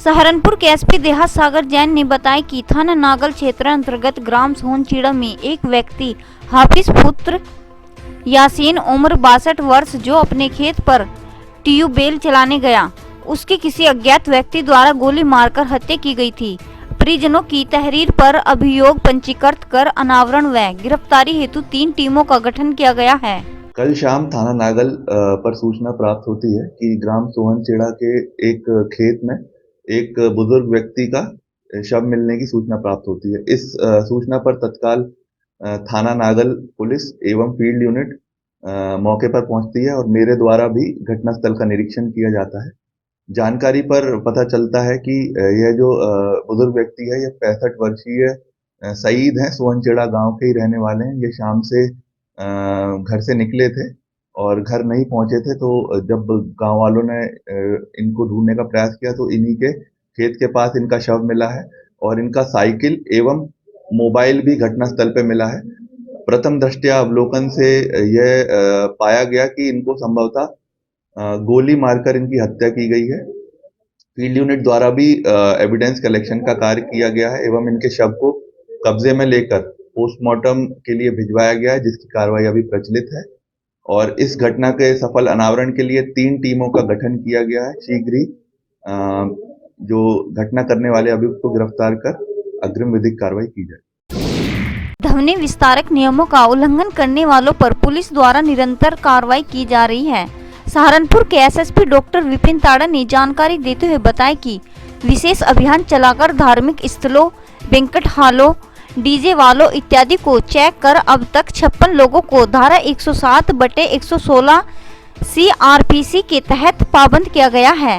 सहारनपुर के एसपी देहात सागर जैन ने बताया कि थाना नागल क्षेत्र अंतर्गत ग्राम सोनचीड़ा में एक व्यक्ति हाफिज पुत्र यासीन उम्र 62 वर्ष जो अपने खेत पर ट्यूबवेल चलाने गया, उसकी किसी अज्ञात व्यक्ति द्वारा गोली मारकर हत्या की गई थी। परिजनों की तहरीर पर अभियोग पंजीकृत कर अनावरण व गिरफ्तारी हेतु 3 टीमों का गठन किया गया है। कल शाम थाना नागल पर सूचना प्राप्त होती है कि ग्राम सोहनचेड़ा के एक खेत में एक बुजुर्ग व्यक्ति का शव मिलने की सूचना प्राप्त होती है। इस सूचना पर तत्काल थाना नागल पुलिस एवं फील्ड यूनिट मौके पर पहुंचती है और मेरे द्वारा भी घटनास्थल का निरीक्षण किया जाता है। जानकारी पर पता चलता है कि यह जो बुजुर्ग व्यक्ति है यह 65 वर्षीय सईद हैं, सोहनचेड़ा गांव के ही रहने वाले हैं। ये शाम से घर से निकले थे और घर नहीं पहुंचे थे, तो जब गांव वालों ने इनको ढूंढने का प्रयास किया तो इन्हीं के खेत के पास इनका शव मिला है और इनका साइकिल एवं मोबाइल भी घटनास्थल पे मिला है। प्रथम दृष्टया अवलोकन से यह पाया गया कि इनको संभवतः गोली मारकर इनकी हत्या की गई है। फील्ड यूनिट द्वारा भी एविडेंस कलेक्शन का कार्य किया गया है एवं इनके शव को कब्जे में लेकर पोस्टमार्टम के लिए भिजवाया गया है, जिसकी कार्रवाई अभी प्रचलित है। और इस घटना के सफल अनावरण के लिए 3 टीमों का गठन किया गया है। शीघ्र ही जो घटना करने वाले अभियुक्त को गिरफ्तार कर अग्रिम विधिक कार्रवाई की जाए। ध्वनि विस्तारक नियमों का उल्लंघन करने वालों पर पुलिस द्वारा निरंतर कार्रवाई की जा रही है। सहारनपुर के एसएसपी डॉक्टर विपिन ताड़ा ने जानकारी देते हुए बताया कि विशेष अभियान चलाकर धार्मिक स्थलों, बैंक्वेट हॉलों, डीजे वालों इत्यादि को चेक कर अब तक 56 लोगों को धारा 107/116 CRPC के तहत पाबंद किया गया है।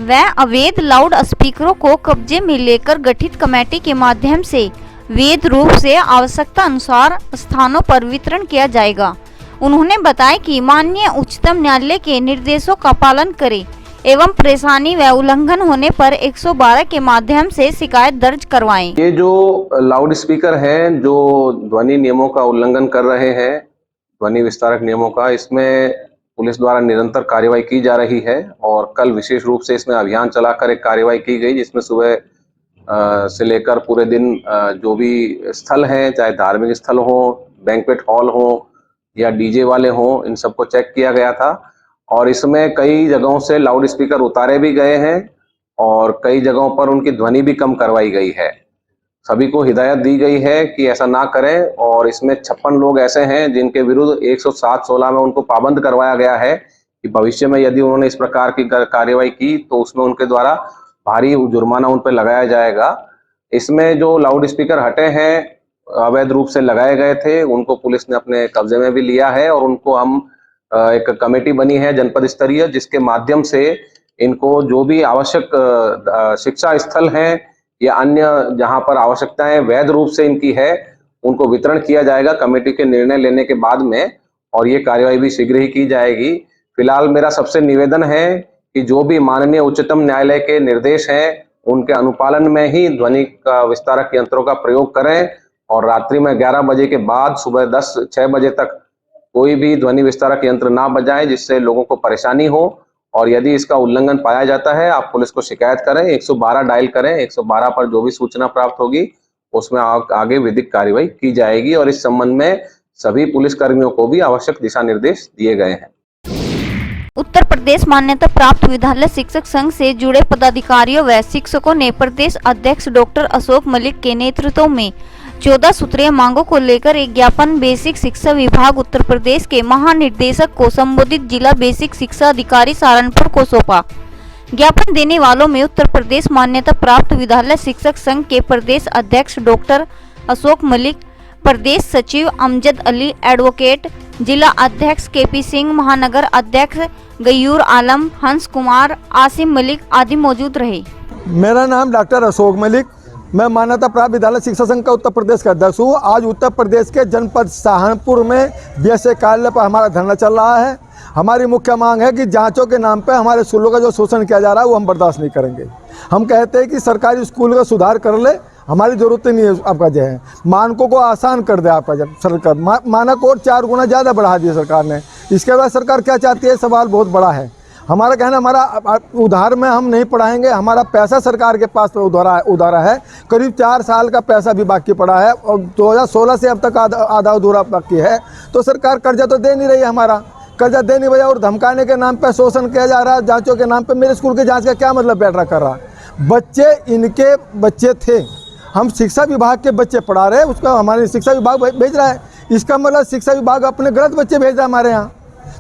वह अवैध लाउड स्पीकरों को कब्जे में लेकर गठित कमेटी के माध्यम से वैध रूप से आवश्यकता अनुसार स्थानों पर वितरण किया जाएगा। उन्होंने बताया कि माननीय उच्चतम न्यायालय के निर्देशों का पालन करें एवं परेशानी व उल्लंघन होने पर 112 के माध्यम से शिकायत दर्ज करवाएं। ये जो लाउड स्पीकर हैं जो ध्वनि नियमों का उल्लंघन कर रहे हैं, ध्वनि विस्तारक नियमों का, इसमें पुलिस द्वारा निरंतर कार्रवाई की जा रही है और कल विशेष रूप से इसमें अभियान चलाकर एक कार्रवाई की गई, जिसमें सुबह से लेकर पूरे दिन जो भी स्थल हैं, चाहे धार्मिक स्थल हो, बैंक्वेट हॉल हो या डीजे वाले हों, इन सबको चेक किया गया था। और इसमें कई जगहों से लाउड स्पीकर उतारे भी गए हैं और कई जगहों पर उनकी ध्वनि भी कम करवाई गई है। सभी को हिदायत दी गई है कि ऐसा ना करें और इसमें 56 लोग ऐसे हैं जिनके विरुद्ध 107/16 में उनको पाबंद करवाया गया है कि भविष्य में यदि उन्होंने इस प्रकार की कार्रवाई की तो उसमें उनके द्वारा भारी जुर्माना उन पर लगाया जाएगा। इसमें जो लाउड स्पीकर हटे हैं, अवैध रूप से लगाए गए थे, उनको पुलिस ने अपने कब्जे में भी लिया है और उनको हम एक कमेटी बनी है जनपद स्तरीय, जिसके माध्यम से इनको जो भी आवश्यक शिक्षा स्थल हैं या अन्य जहां पर आवश्यकताएं वैध रूप से इनकी है, उनको वितरण किया जाएगा कमेटी के निर्णय लेने के बाद में, और ये कार्यवाही भी शीघ्र ही की जाएगी। फिलहाल मेरा सबसे निवेदन है कि जो भी माननीय उच्चतम न्यायालय के निर्देश हैं उनके अनुपालन में ही ध्वनि का विस्तारक यंत्रों का प्रयोग करें और रात्रि में 11 बजे के बाद सुबह 6 बजे तक कोई भी ध्वनि विस्तारक यंत्र ना बजाएं, जिससे लोगों को परेशानी हो। और यदि इसका उल्लंघन पाया जाता है, आप पुलिस को शिकायत करें, 112 डायल करें। 112 पर जो भी सूचना प्राप्त होगी उसमें आगे विधिक कार्रवाई की जाएगी और इस संबंध में सभी पुलिस कर्मियों को भी आवश्यक दिशा निर्देश दिए गए हैं। उत्तर प्रदेश मान्यता प्राप्त विद्यालय शिक्षक संघ से जुड़े पदाधिकारियों व शिक्षकों ने प्रदेश अध्यक्ष डॉक्टर अशोक मलिक के नेतृत्व में 14 सूत्रीय मांगों को लेकर एक ज्ञापन बेसिक शिक्षा विभाग उत्तर प्रदेश के महानिदेशक को संबोधित जिला बेसिक शिक्षा अधिकारी सहारनपुर को सौंपा। ज्ञापन देने वालों में उत्तर प्रदेश मान्यता प्राप्त विद्यालय शिक्षक संघ के प्रदेश अध्यक्ष डॉक्टर अशोक मलिक, प्रदेश सचिव अमजद अली, एडवोकेट जिला अध्यक्ष केपी सिंह, महानगर अध्यक्ष गयूर आलम, हंस कुमार, आसिम मलिक आदि मौजूद रहे। मेरा नाम डॉक्टर अशोक मलिक, मैं मान्यता प्राप्त विद्यालय शिक्षा संघ का उत्तर प्रदेश का अध्यक्ष हूँ। आज उत्तर प्रदेश के जनपद सहारनपुर में बीएसए कार्यालय पर हमारा धरना चल रहा है। हमारी मुख्य मांग है कि जांचों के नाम पे हमारे स्कूलों का जो शोषण किया जा रहा है वो हम बर्दाश्त नहीं करेंगे। हम कहते हैं कि सरकारी स्कूल का सुधार कर ले, हमारी ज़रूरत नहीं है आपका जो है मानकों को आसान कर दे आपका जब सरकार मानक और 4 गुना ज़्यादा बढ़ा दिया सरकार ने। इसके बाद सरकार क्या चाहती है, सवाल बहुत बड़ा है। हमारा कहना, हमारा उधार में हम नहीं पढ़ाएंगे, हमारा पैसा सरकार के पास उधारा है, करीब 4 साल का पैसा भी बाकी पड़ा है और 2016 से अब तक आधा अधूरा बाकी है। तो सरकार कर्जा तो दे नहीं रही है, हमारा कर्जा दे नहीं रही और धमकाने के नाम पे शोषण किया जा रहा है, जांचों के नाम पे। मेरे स्कूल की जांच का क्या मतलब बैठ कर रहा है? बच्चे इनके बच्चे थे, हम शिक्षा विभाग के बच्चे पढ़ा रहे हैं, उसका हमारे शिक्षा विभाग भेज रहा है, इसका मतलब शिक्षा विभाग अपने गलत बच्चे भेज रहा है हमारे यहाँ।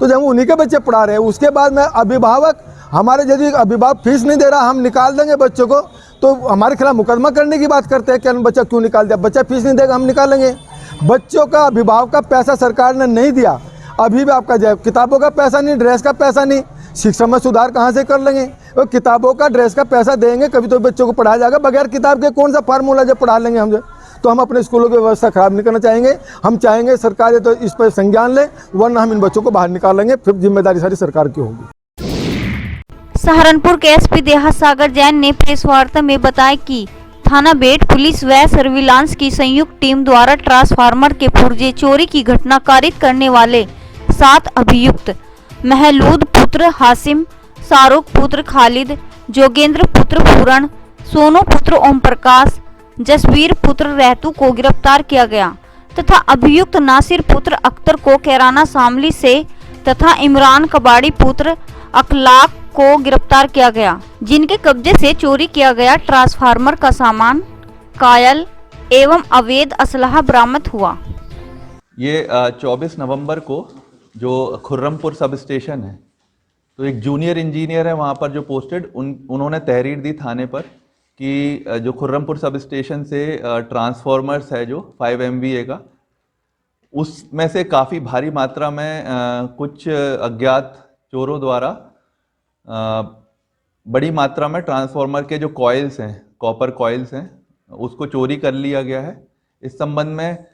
तो जब हम उन्हीं के बच्चे पढ़ा रहे हैं, उसके बाद में अभिभावक हमारे, यदि अभिभावक फीस नहीं दे रहा, हम निकाल देंगे बच्चों को, तो हमारे खिलाफ मुकदमा करने की बात करते हैं कि बच्चा क्यों निकाल दिया, बच्चा फीस नहीं देगा हम निकालेंगे। बच्चों का अभिभावक का पैसा सरकार ने नहीं दिया, अभी भी आपका किताबों का पैसा नहीं, ड्रेस का पैसा नहीं, शिक्षा में सुधार कहाँ से कर लेंगे? वो किताबों का ड्रेस का पैसा देंगे कभी तो बच्चों को पढ़ाया जाएगा, बगैर किताब के कौन सा फार्मूला जब पढ़ा लेंगे हम? तो हम अपने स्कूलों की व्यवस्था खराब नहीं करना चाहेंगे। हम चाहेंगे सरकार ये तो इस पर संज्ञान ले, वरना हम इन बच्चों को बाहर निकालेंगे, फिर जिम्मेदारी सारी सरकार की होगी। सहारनपुर के एसपी देहा सागर जैन ने प्रेस वार्ता में बताया कि थाना बेट पुलिस व सर्विलांस की संयुक्त टीम द्वारा ट्रांसफार्मर के पुर्जे चोरी की घटना कारित करने वाले 7 अभियुक्त महलूद पुत्र हासिम, शाहरुख पुत्र खालिद, जोगेंद्र पुत्र पूरण, सोनू पुत्र ओम प्रकाश, जसवीर पुत्र रहतू को गिरफ्तार किया गया तथा अभियुक्त नासिर पुत्र अख्तर को कैराना शामली से तथा इमरान कबाड़ी पुत्र अखलाक को गिरफ्तार किया गया, जिनके कब्जे से चोरी किया गया ट्रांसफार्मर का सामान, कायल एवं अवैध असलहा बरामद हुआ। ये 24 नवंबर को जो खुर्रमपुर सब स्टेशन है, तो एक जूनियर इंजीनियर है वहाँ पर जो पोस्टेड, उन्होंने तहरीर दी थाने पर कि जो खुर्रमपुर सब स्टेशन से ट्रांसफार्मर्स है जो 5 MVA का, उसमें से काफ़ी भारी मात्रा में कुछ अज्ञात चोरों द्वारा बड़ी मात्रा में ट्रांसफार्मर के जो कॉइल्स हैं, कॉपर कॉइल्स हैं, उसको चोरी कर लिया गया है। इस संबंध में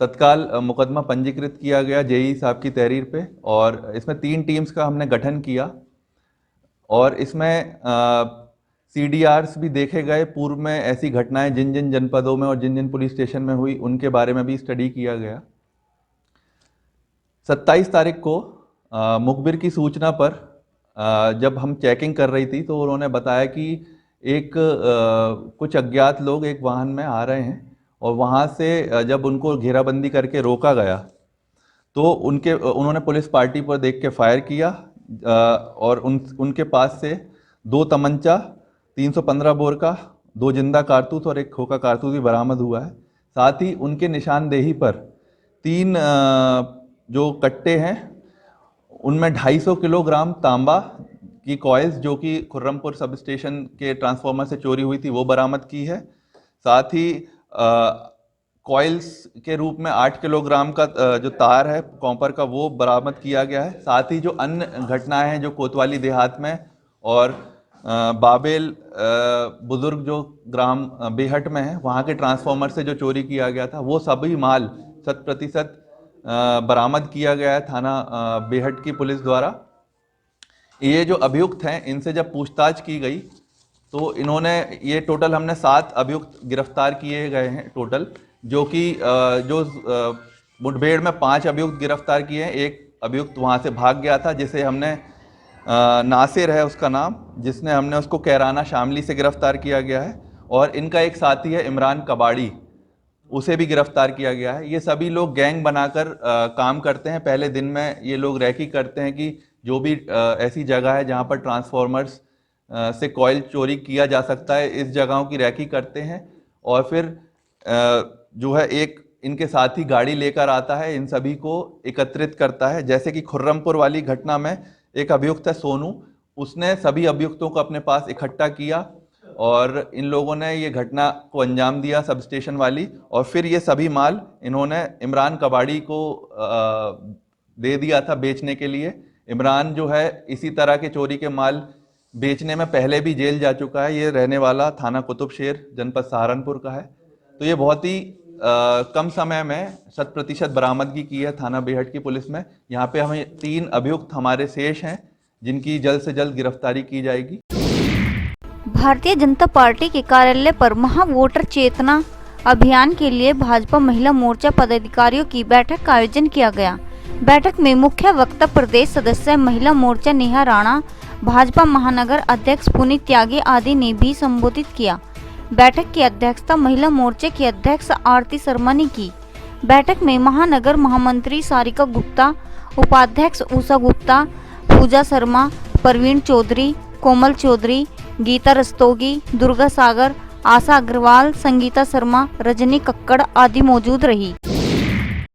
तत्काल मुकदमा पंजीकृत किया गया जेई साहब की तहरीर पे, और इसमें 3 टीम्स का हमने गठन किया और इसमें CDRs भी देखे गए। पूर्व में ऐसी घटनाएं जिन जिन जनपदों में और जिन जिन पुलिस स्टेशन में हुई उनके बारे में भी स्टडी किया गया। 27 तारीख को मुखबिर की सूचना पर जब हम चेकिंग कर रही थी तो उन्होंने बताया कि कुछ अज्ञात लोग एक वाहन में आ रहे हैं और वहाँ से जब उनको घेराबंदी करके रोका गया तो उन्होंने पुलिस पार्टी पर देख के फायर किया और उनके पास से 2 तमंचा, 315 बोर का, 2 जिंदा कारतूस और 1 खोखा कारतूस भी बरामद हुआ है। साथ ही उनके निशानदेही पर 3 जो कट्टे हैं उनमें 250 किलोग्राम तांबा की कॉइल्स जो कि खुर्रमपुर सब स्टेशन के ट्रांसफार्मर से चोरी हुई थी वो बरामद की है। साथ ही कॉइल्स के रूप में 8 किलोग्राम का जो तार है कॉपर का वो बरामद किया गया है। साथ ही जो अन्य घटनाएं हैं जो कोतवाली देहात में और बाबेल बुजुर्ग जो ग्राम बेहट में है वहाँ के ट्रांसफार्मर से जो चोरी किया गया था वो सभी माल 100% बरामद किया गया है थाना बेहट की पुलिस द्वारा। ये जो अभियुक्त हैं इनसे जब पूछताछ की गई तो इन्होंने ये टोटल हमने 7 अभियुक्त गिरफ्तार किए गए हैं टोटल, जो कि जो मुठभेड़ में 5 अभियुक्त गिरफ्तार किए हैं। एक अभियुक्त वहाँ से भाग गया था जिसे हमने नासिर है उसका नाम, जिसने हमने उसको कैराना शामली से गिरफ्तार किया गया है, और इनका एक साथी है इमरान कबाड़ी, उसे भी गिरफ्तार किया गया है। ये सभी लोग गैंग बनाकर काम करते हैं। पहले दिन में ये लोग रैकी करते हैं कि जो भी ऐसी जगह है जहाँ पर ट्रांसफार्मर्स से कॉइल चोरी किया जा सकता है इस जगहों की रैकी करते हैं, और फिर जो है एक इनके साथ ही गाड़ी लेकर आता है, इन सभी को एकत्रित करता है। जैसे कि खुर्रमपुर वाली घटना में एक अभियुक्त है सोनू, उसने सभी अभियुक्तों को अपने पास इकट्ठा किया और इन लोगों ने ये घटना को अंजाम दिया सब स्टेशन वाली, और फिर ये सभी माल इन्होंने इमरान कबाड़ी को दे दिया था बेचने के लिए। इमरान जो है इसी तरह के चोरी के माल बेचने में पहले भी जेल जा चुका है। ये रहने वाला थाना कुतुबशेर जनपद सहारनपुर का है। तो ये बहुत ही कम समय में 100% बरामदगी की है थाना बेहट की पुलिस में। यहाँ पे हमें 3 अभियुक्त हमारे शेष हैं जिनकी जल्द से जल्द गिरफ्तारी की जाएगी। भारतीय जनता पार्टी के कार्यालय पर महा वोटर चेतना अभियान के लिए भाजपा महिला मोर्चा पदाधिकारियों की बैठक का आयोजन किया गया। बैठक में मुख्य वक्ता प्रदेश सदस्य महिला मोर्चा नेहा राणा, भाजपा महानगर अध्यक्ष पुनीत त्यागी आदि ने भी संबोधित किया। बैठक की अध्यक्षता महिला मोर्चे की अध्यक्ष आरती शर्मा ने की। बैठक में महानगर महामंत्री सारिका गुप्ता, उपाध्यक्ष उषा गुप्ता, पूजा शर्मा, प्रवीण चौधरी, कोमल चौधरी, गीता रस्तोगी, दुर्गा सागर, आशा अग्रवाल, संगीता शर्मा, रजनी कक्कड़ आदि मौजूद रही।